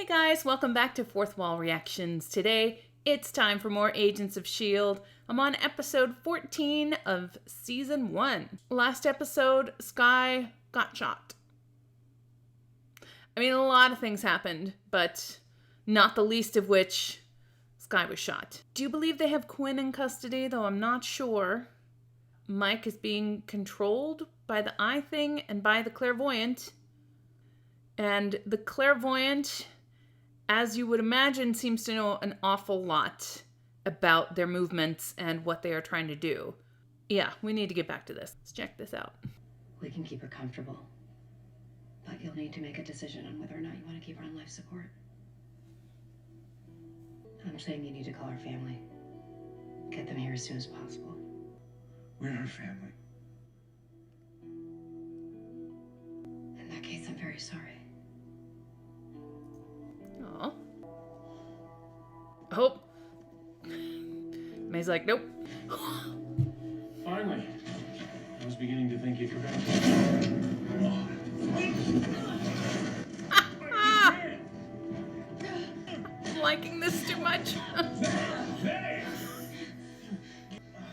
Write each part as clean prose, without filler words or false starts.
Hey guys, welcome back to Fourth Wall Reactions. Today, it's time for more Agents of S.H.I.E.L.D. I'm on episode 14 of season 1. Last episode, Skye got shot. I mean, a lot of things happened, but not the least of which, Skye was shot. Do you believe they have Quinn in custody? Though I'm not sure. Mike is being controlled by the eye thing and by the clairvoyant. And the clairvoyant, as you would imagine, seems to know an awful lot about their movements and what they are trying to do. Yeah, we need to get back to this. Let's check this out. We can keep her comfortable, but you'll need to make a decision on whether or not you want to keep her on life support. I'm saying you need to call her family. Get them here as soon as possible. We're her family. In that case, I'm very sorry. Aw. Oh. May's like, nope. Finally. I was beginning to think you forgot. I'm liking this too much.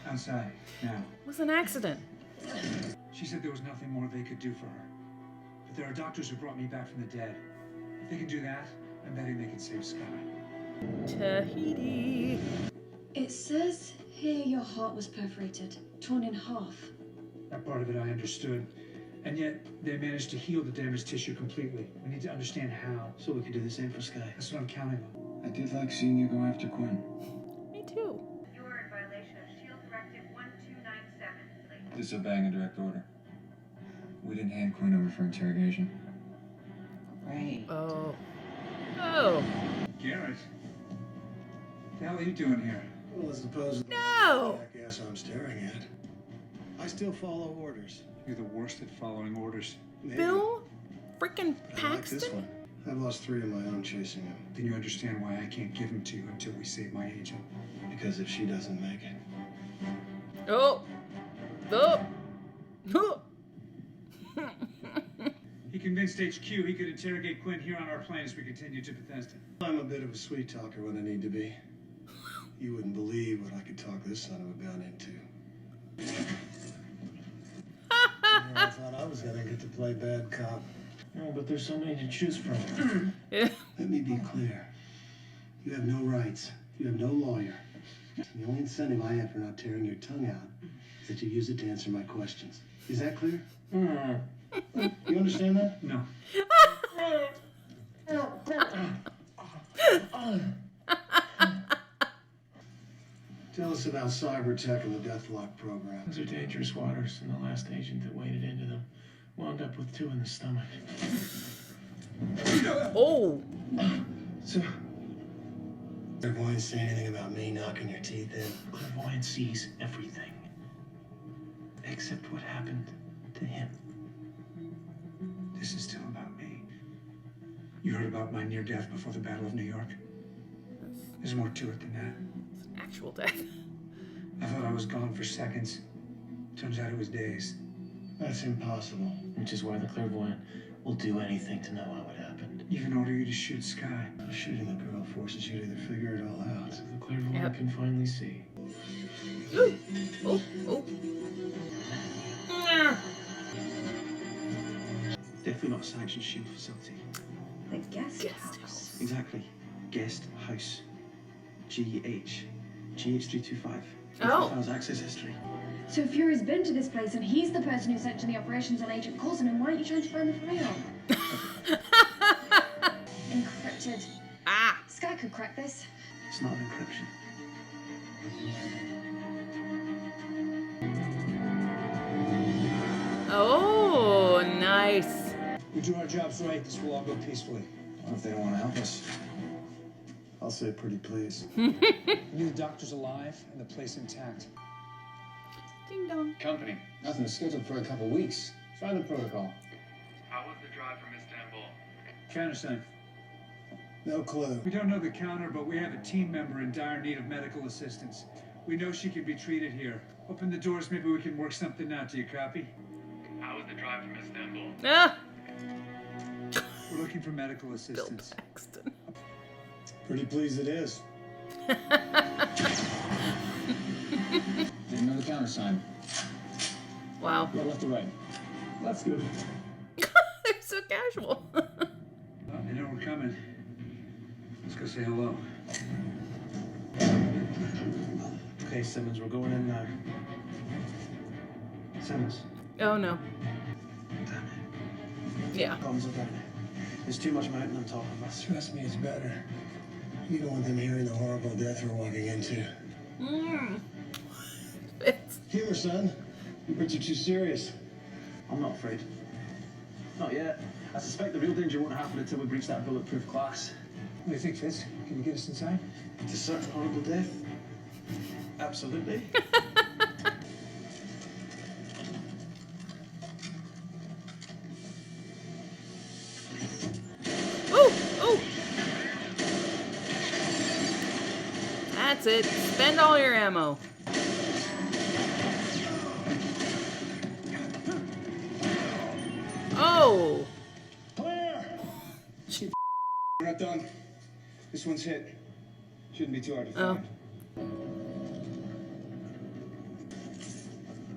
Outside, now. It was an accident. She said there was nothing more they could do for her. But there are doctors who brought me back from the dead. If they can do that, I'm betting they can save Skye. T.A.H.I.T.I. It says here your heart was perforated, torn in half. That part of it I understood. And yet, they managed to heal the damaged tissue completely. We need to understand how. So we can do the same for Skye. That's what I'm counting on. I did like seeing you go after Quinn. Me too. You are in violation of S.H.I.E.L.D. Directive 1297. Disobeying a direct order. We didn't hand Quinn over for interrogation. Right. Oh. Oh. Garrett. What the hell are you doing here? Well, as opposed to No! the jackass I'm staring at, I still follow orders. You're the worst at following orders. Maybe, Bill freaking but I like this Paxton? one. I've lost 3 of my own chasing him. Then you understand why I can't give him to you until we save my agent. Because if she doesn't make it, Oh. Oh. Oh. He convinced HQ he could interrogate Quinn here on our plane as we continue to Bethesda. I'm a bit of a sweet talker when I need to be. You wouldn't believe what I could talk this son of a gun into. I thought I was gonna get to play bad cop. No, but there's so many to choose from. Let me be clear. You have no rights. You have no lawyer. The only incentive I have for not tearing your tongue out is that you use it to answer my questions. Is that clear? You understand that? No. Tell us about cyber tech and the Deathlock program. Those are dangerous waters, and the last agent that waded into them wound up with 2 in the stomach. Oh. So, Clairvoyant say anything about me knocking your teeth in? clairvoyant sees everything. Except what happened to him. This is still about me. You heard about my near death before the Battle of New York? There's more to it than that. It's an actual death. I thought I was gone for seconds. Turns out it was days. That's impossible. Which is why the clairvoyant will do anything to know how it happened. Even order you to shoot Skye. Shooting a girl forces you to either figure it all out. So the clairvoyant Yep. can finally see. Ooh. Oh. Oh. Definitely not a sanctioned S.H.I.E.L.D. facility. The guest Guest house. Exactly. Guest house. GH325. Oh. Files access history. So if Fury's been to this place and he's the person who sanctioned the operations on Agent Coulson, then why aren't you trying to find the file? Encrypted. Ah. Skye could crack this. It's not an encryption. Oh, nice. We do our jobs right, this will all go peacefully. What if they don't want to help us? I'll say pretty please. We need the doctors alive and the place intact. Ding dong. Company, Nothing's scheduled for a couple weeks. Try the protocol. how was the drive from Istanbul? Countersign. No clue. We don't know the counter, but we have a team member in dire need of medical assistance. We know she can be treated here. Open the doors, maybe we can work something out. Do you copy? How was the drive from Istanbul? Ah. We're looking for medical Bill assistance. Paxton. Pretty pleased it is. Didn't know the countersign. Wow. Go left or right? Left's good. They're so casual. Oh, they know we're coming. Let's go say hello. Okay, Simmons, we're going in now. Simmons. Oh no. Damn it. Yeah. Comes down. There's too much mountain on top of us. Trust me, it's better. You don't want them hearing the horrible death we're walking into. It's... Humor, son. You Brits are too serious. I'm not afraid. Not yet. I suspect the real danger won't happen until we breach that bulletproof glass. What do you think, Fitz? Can you get us inside? To certain horrible death? Absolutely. Ooh! Ooh! That's it. Spend all your ammo. Oh! Clear! We're not done. This one's hit. Shouldn't be too hard to find.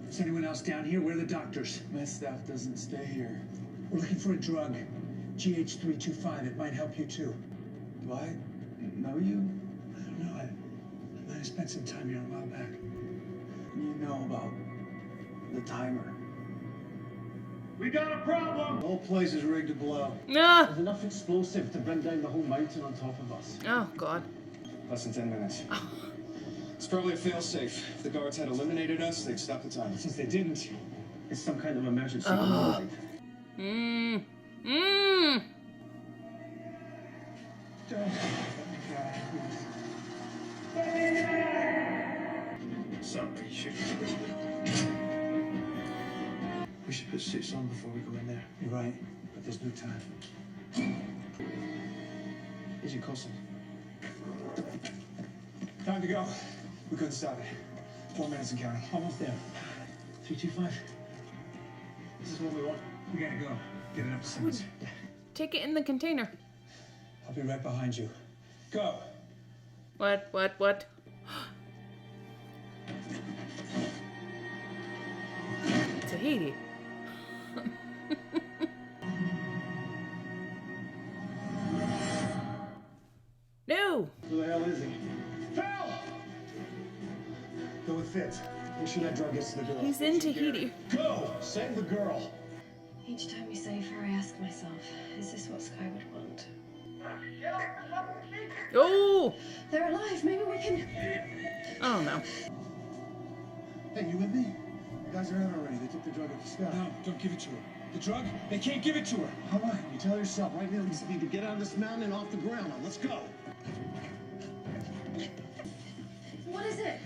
Is anyone else down here? Where are the doctors? My staff doesn't stay here. We're looking for a drug. T.H.I.T.I. It might help you too. Do I know you? I don't know. I might have spent some time here a while back. You know about the timer. We got a problem! The whole place is rigged to blow. Ah! There's enough explosive to bring down the whole mountain on top of us. Oh, God. Less than 10 minutes. It's probably a fail-safe. If the guards had eliminated us, they'd stop the time. Since they didn't, It's some kind of emergency override. Sorry, shoot. We should put suits on before we go in there. you're right, but there's no time. Agent Coulson. Time to go. We couldn't stop it. 4 minutes and counting. Almost there. 325. This is what we want. We gotta go. Get it up to Simmons. Take it in the container. I'll be right behind you. Go. What? Tahiti. No! Who the hell is he? Phil! Go with Fitz. Make sure that drug gets to the girl. He's in Tahiti. Go! Save the girl. Each time we save her, I ask myself, is this what Sky would want? Oh! They're alive. Maybe we can. Oh, no. Hey, you with me? The guys are out already. They took the drug up to Scott. No, don't give it to her. The drug? They can't give it to her. All right, you tell yourself right now. We just need to get out of this mountain and off the ground. Now, let's go. What is it?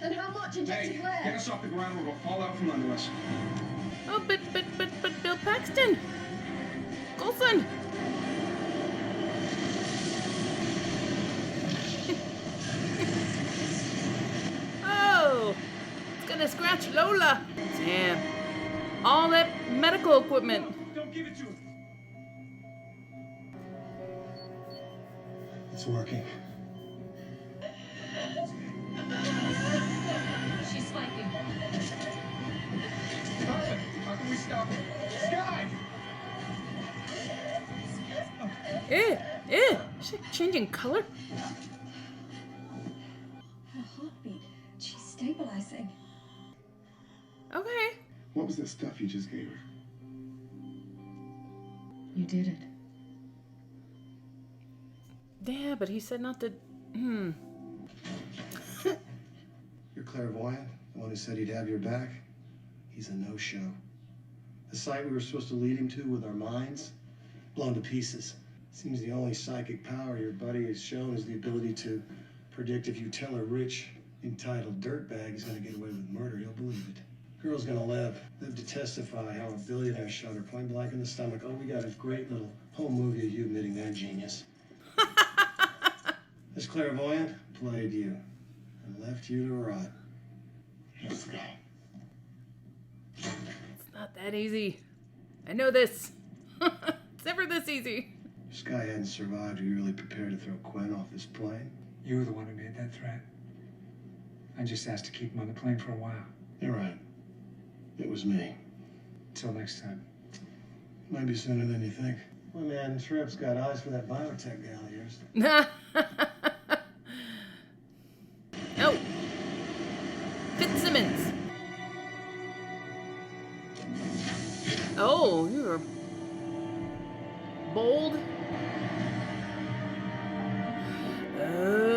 And how much injected Hey, where? get us off the ground or we'll fall out from under us. Oh, but Bill Paxton! Coulson! Oh! It's gonna scratch Lola! Damn. All that medical equipment. Don't give it to her. It's working. She's spiking. How can we stop it? Sky! Is she changing color? Her heartbeat. She's stabilizing. Okay. What was the stuff you just gave her? You did it. Yeah, but he said not to. Your clairvoyant, the one who said he'd have your back, he's a no-show. The site we were supposed to lead him to with our minds, blown to pieces. Seems the only psychic power your buddy has shown is the ability to predict if you tell a rich, entitled dirtbag he's gonna get away with murder, he'll believe it. Girl's gonna live to testify how a billionaire shot her point blank in the stomach. Oh, we got a great little home movie of you admitting that genius. This clairvoyant played you and left you to rot. Let's go. It's not that easy. I know this. It's never this easy. If Sky hadn't survived, are you really prepared to throw Gwen off this plane? You were the one who made that threat. I just asked to keep him on the plane for a while. You're right. It was me. Till next time. Might be sooner than you think. My man Tripp's got eyes for that biotech gal of yours. Oh. Fitzsimmons. Oh, you were bold. Oh.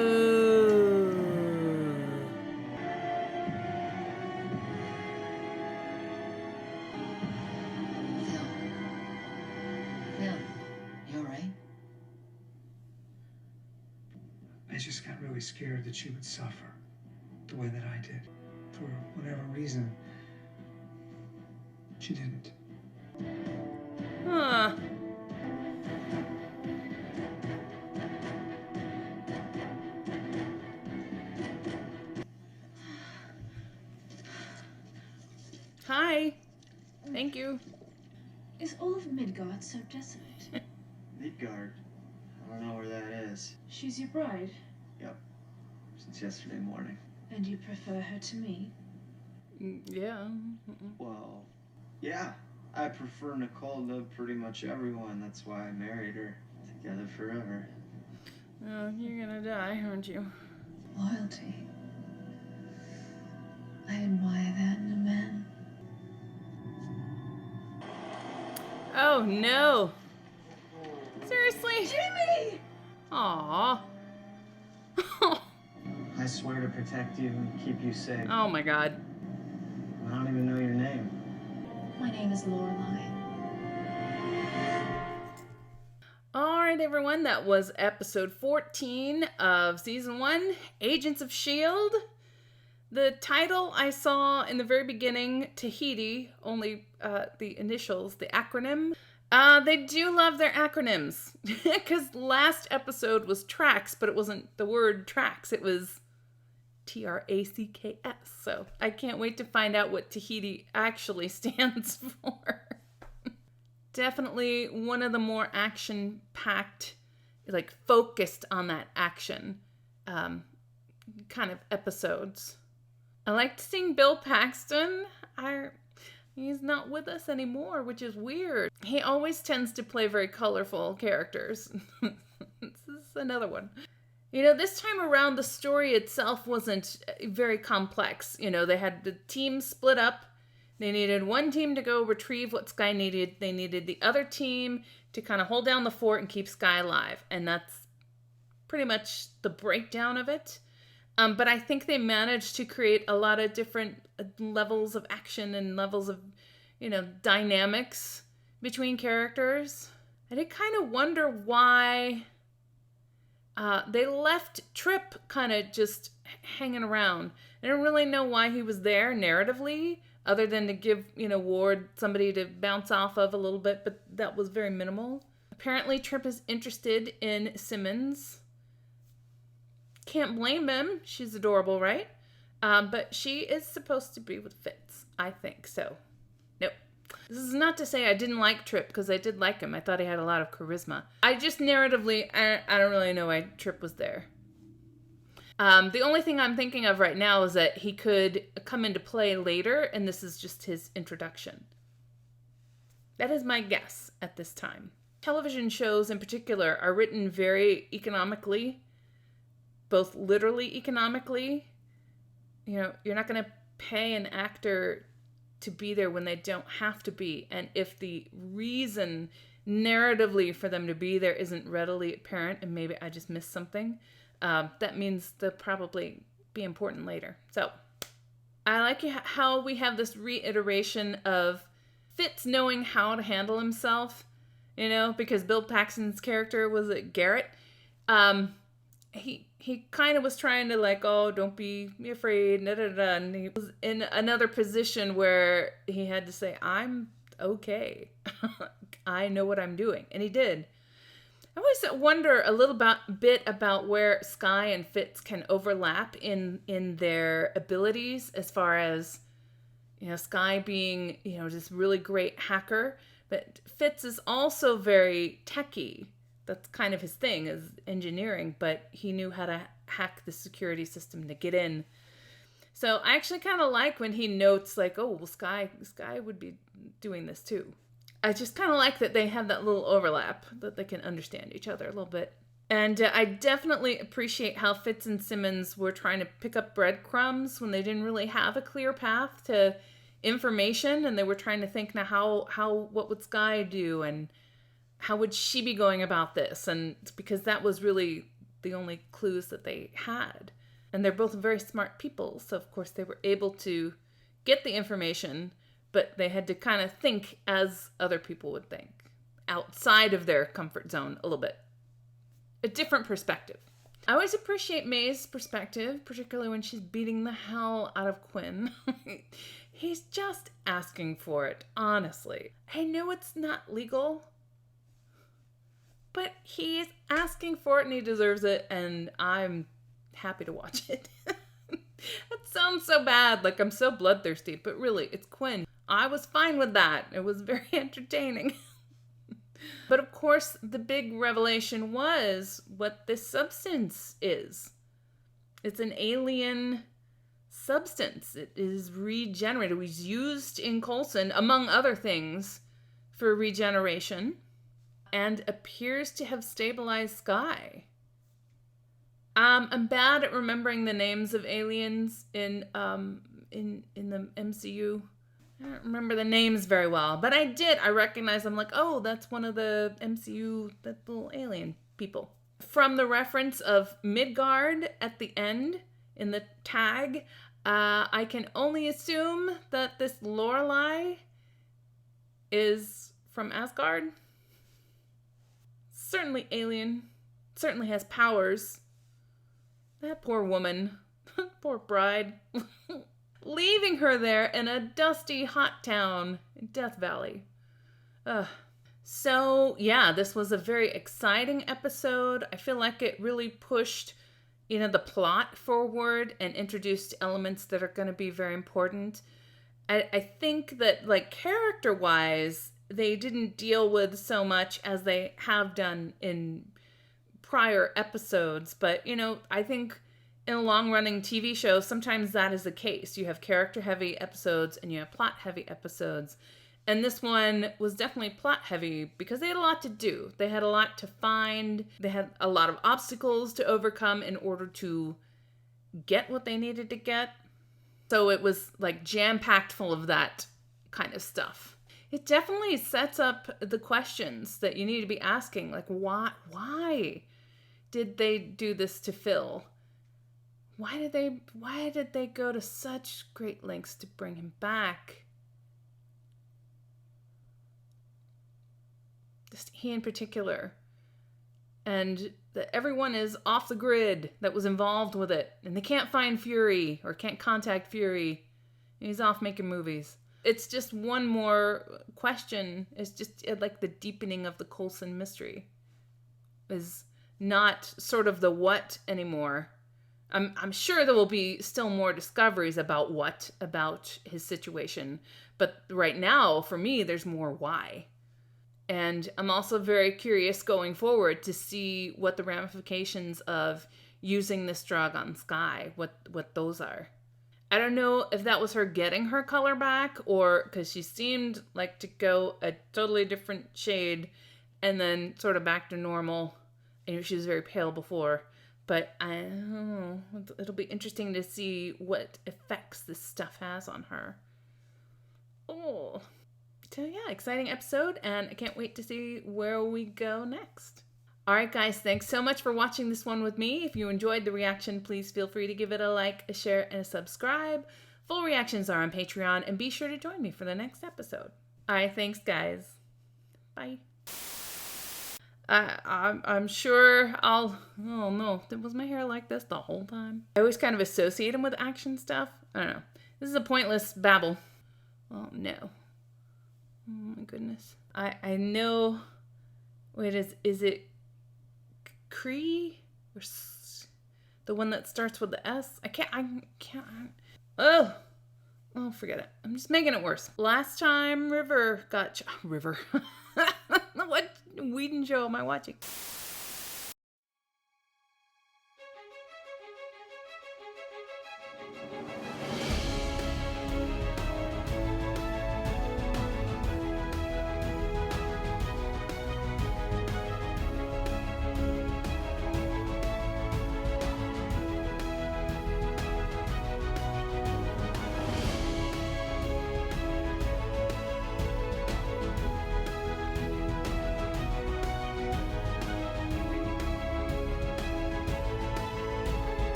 Phil, you all right? I just got really scared that she would suffer the way that I did. For whatever reason, she didn't. Huh. Hi. Thank you. Is all of Midgard so desolate? Midgard? I don't know where that is. She's your bride, Yep. Since yesterday morning. and you prefer her to me? Yeah. Well, yeah. I prefer Nicole to pretty much everyone. That's why I married her. Together forever. Oh, you're gonna die, aren't you? Loyalty. I admire that in a man. Oh no. Seriously? Jimmy! Aww. I swear to protect you and keep you safe. Oh my god. I don't even know your name. My name is Lorelai. Alright, everyone, that was episode 14 of season 1, Agents of S.H.I.E.L.D. The title I saw in the very beginning, T.A.H.I.T.I, only the initials, the acronym. They do love their acronyms, because last episode was tracks, but it wasn't the word tracks, it was TRACKS. So I can't wait to find out what T.A.H.I.T.I actually stands for. Definitely one of the more action-packed, like focused on that action kind of episodes. I liked seeing Bill Paxton. He's not with us anymore, which is weird. He always tends to play very colorful characters. This is another one. You know, this time around, the story itself wasn't very complex. You know, they had the team split up. They needed one team to go retrieve what Sky needed. They needed the other team to kind of hold down the fort and keep Sky alive. And that's pretty much the breakdown of it. But I think they managed to create a lot of different levels of action and levels of, you know, dynamics between characters. I did kind of wonder why they left Trip kind of just hanging around. I don't really know why he was there narratively, other than to give, you know, Ward somebody to bounce off of a little bit, but that was very minimal. Apparently Trip is interested in Simmons. Can't blame him. She's adorable, right? But she is supposed to be with Fitz, I think. So, nope. This is not to say I didn't like Trip, because I did like him. I thought he had a lot of charisma. I just narratively, I don't really know why Trip was there. The only thing I'm thinking of right now is that he could come into play later, and this is just his introduction. That is my guess at this time. Television shows in particular are written very economically, both literally economically. You know, you're not going to pay an actor to be there when they don't have to be. And if the reason narratively for them to be there isn't readily apparent, and maybe I just missed something, that means they'll probably be important later. So I like how we have this reiteration of Fitz knowing how to handle himself, you know, because Bill Paxton's character was Garrett. He kind of was trying to like, oh, don't be afraid, and he was in another position where he had to say, I'm okay. I know what I'm doing. And he did. I always wonder a little bit about where Sky and Fitz can overlap in their abilities, as far as, you know, Sky being, you know, this really great hacker, but Fitz is also very techie. that's kind of his thing, is engineering, but he knew how to hack the security system to get in. So I actually kind of like when he notes like, oh, well, Sky would be doing this too. I just kind of like that they have that little overlap, that they can understand each other a little bit. And I definitely appreciate how Fitz and Simmons were trying to pick up breadcrumbs when they didn't really have a clear path to information, and they were trying to think, now what would Sky do, and how would she be going about this? And it's because that was really the only clues that they had. And they're both very smart people, so of course they were able to get the information, but they had to kind of think as other people would think, outside of their comfort zone a little bit. A different perspective. I always appreciate May's perspective, particularly when she's beating the hell out of Quinn. He's just asking for it, honestly. I know it's not legal, but he's asking for it and he deserves it, and I'm happy to watch it. That sounds so bad, like I'm so bloodthirsty, but really, it's Quinn. I was fine with that. It was very entertaining. But of course, the big revelation was what this substance is. It's an alien substance. It is regenerated. It was used in Coulson, among other things, for regeneration, and appears to have stabilized Sky. I'm bad at remembering the names of aliens in the MCU. I don't remember the names very well, but I did. I recognized them, like, oh, that's one of the MCU, that little alien people. From the reference of Midgard at the end in the tag, I can only assume that this Lorelei is from Asgard. Certainly alien. Certainly has powers. That poor woman. Poor bride. Leaving her there in a dusty, hot town in Death Valley. Ugh. So, yeah, this was a very exciting episode. I feel like it really pushed, the plot forward and introduced elements that are going to be very important. I think that, like, character-wise, they didn't deal with so much as they have done in prior episodes. But, I think in a long-running TV show, sometimes that is the case. You have character-heavy episodes and you have plot-heavy episodes. And this one was definitely plot-heavy because they had a lot to do. They had a lot to find. They had a lot of obstacles to overcome in order to get what they needed to get. So it was like jam-packed full of that kind of stuff. It definitely sets up the questions that you need to be asking. Like, why did they do this to Phil? Why did they go to such great lengths to bring him back? Just he in particular. And that everyone is off the grid that was involved with it. And they can't find Fury or can't contact Fury. And he's off making movies. It's just one more question. It's just like the deepening of the Coulson mystery. Is not sort of the what anymore. I'm sure there will be still more discoveries about his situation. But right now, for me, there's more why. And I'm also very curious going forward to see what the ramifications of using this drug on Sky, what those are. I don't know if that was her getting her color back, or because she seemed like to go a totally different shade and then sort of back to normal. And she was very pale before. But I don't know. It'll be interesting to see what effects this stuff has on her. Oh. So yeah, exciting episode, and I can't wait to see where we go next. Alright guys, thanks so much for watching this one with me. If you enjoyed the reaction, please feel free to give it a like, a share, and a subscribe. Full reactions are on Patreon, and be sure to join me for the next episode. Alright, thanks guys. Bye. I'm sure I'll... Oh no, was my hair like this the whole time? I always kind of associate him with action stuff. I don't know. This is a pointless babble. Oh no. Oh my goodness. I know... Wait, is it Cree? Or the one that starts with the S? I can't... Oh, forget it. I'm just making it worse. Last time River got... River. What Whedon show am I watching?